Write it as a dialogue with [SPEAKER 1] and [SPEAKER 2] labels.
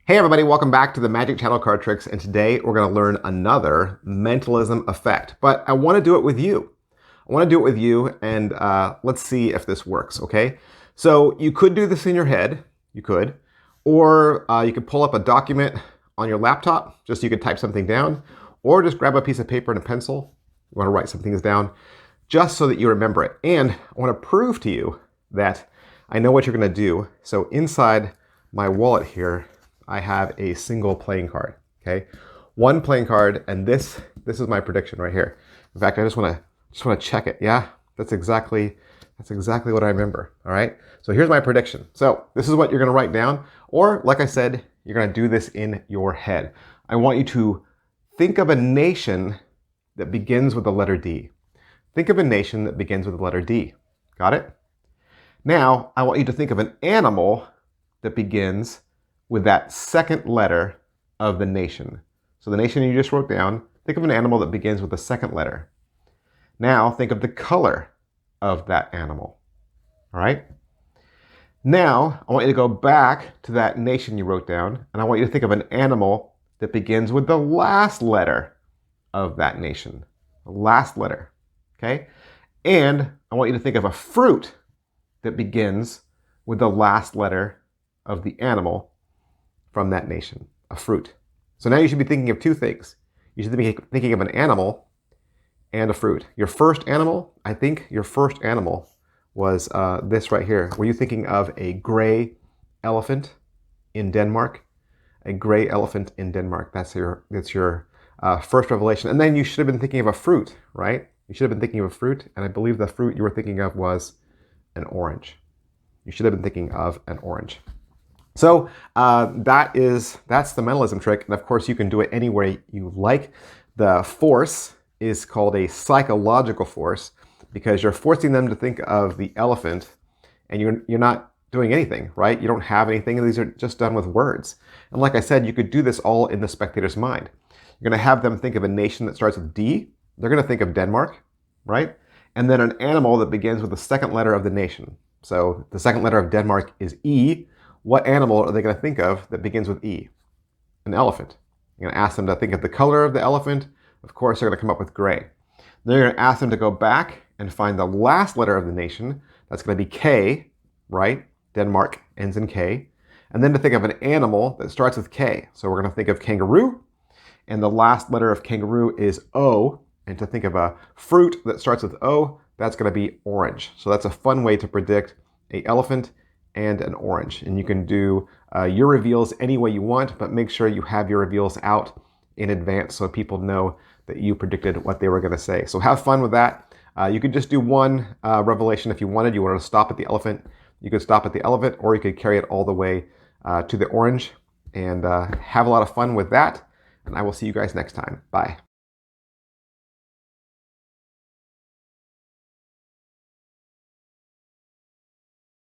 [SPEAKER 1] Hey everybody, welcome back to the Magic Channel Card Tricks, and today we're going to learn another mentalism effect, but I want to do it with you. And let's see if this works, okay? So you could do this in your head, or you could pull up a document on your laptop, just so you could type something down, or just grab a piece of paper and a pencil. You want to write some things down, just so that you remember it. And I want to prove to you that I know what you're going to do. So inside my wallet here, I have a single playing card, okay? One playing card, and this is my prediction right here. In fact, I just want to check it. Yeah, that's exactly what I remember, all right? So here's my prediction. So this is what you're gonna write down, or like I said, you're gonna do this in your head. I want you to think of a nation that begins with the letter D. Think of a nation that begins with the letter D. Got it? Now, I want you to think of an animal that begins with that second letter of the nation. So the nation you just wrote down, think of an animal that begins with the second letter. Now think of the color of that animal, all right? Now I want you to go back to that nation you wrote down, and I want you to think of an animal that begins with the last letter of that nation, the last letter, okay? And I want you to think of a fruit that begins with the last letter of the animal from that nation, a fruit. So now you should be thinking of two things. You should be thinking of an animal and a fruit. Your first animal, I think your first animal was this right here. Were you thinking of a gray elephant in Denmark? A gray elephant in Denmark. That's your first revelation. And then you should have been thinking of a fruit, right? You should have been thinking of a fruit, and I believe the fruit you were thinking of was an orange. You should have been thinking of an orange. So that's the mentalism trick, and of course you can do it any way you like. The force is called a psychological force because you're forcing them to think of the elephant, and you're not doing anything, right? You don't have anything, and these are just done with words. And like I said, you could do this all in the spectator's mind. You're going to have them think of a nation that starts with D. They're going to think of Denmark, right? And then an animal that begins with the second letter of the nation. So the second letter of Denmark is E. What animal are they going to think of that begins with E? An elephant. You're going to ask them to think of the color of the elephant. Of course, they're going to come up with gray. Then you're going to ask them to go back and find the last letter of the nation. That's going to be K, right? Denmark ends in K. And then to think of an animal that starts with K. So we're going to think of kangaroo. And the last letter of kangaroo is O. And to think of a fruit that starts with O, that's going to be orange. So that's a fun way to predict an elephant and an orange. And you can do your reveals any way you want, but make sure you have your reveals out in advance so people know that you predicted what they were going to say. So have fun with that. You could just do one revelation if you wanted. You wanted to stop at the elephant, you could stop at the elephant, or you could carry it all the way to the orange and have a lot of fun with that. And I will see you guys next time. Bye.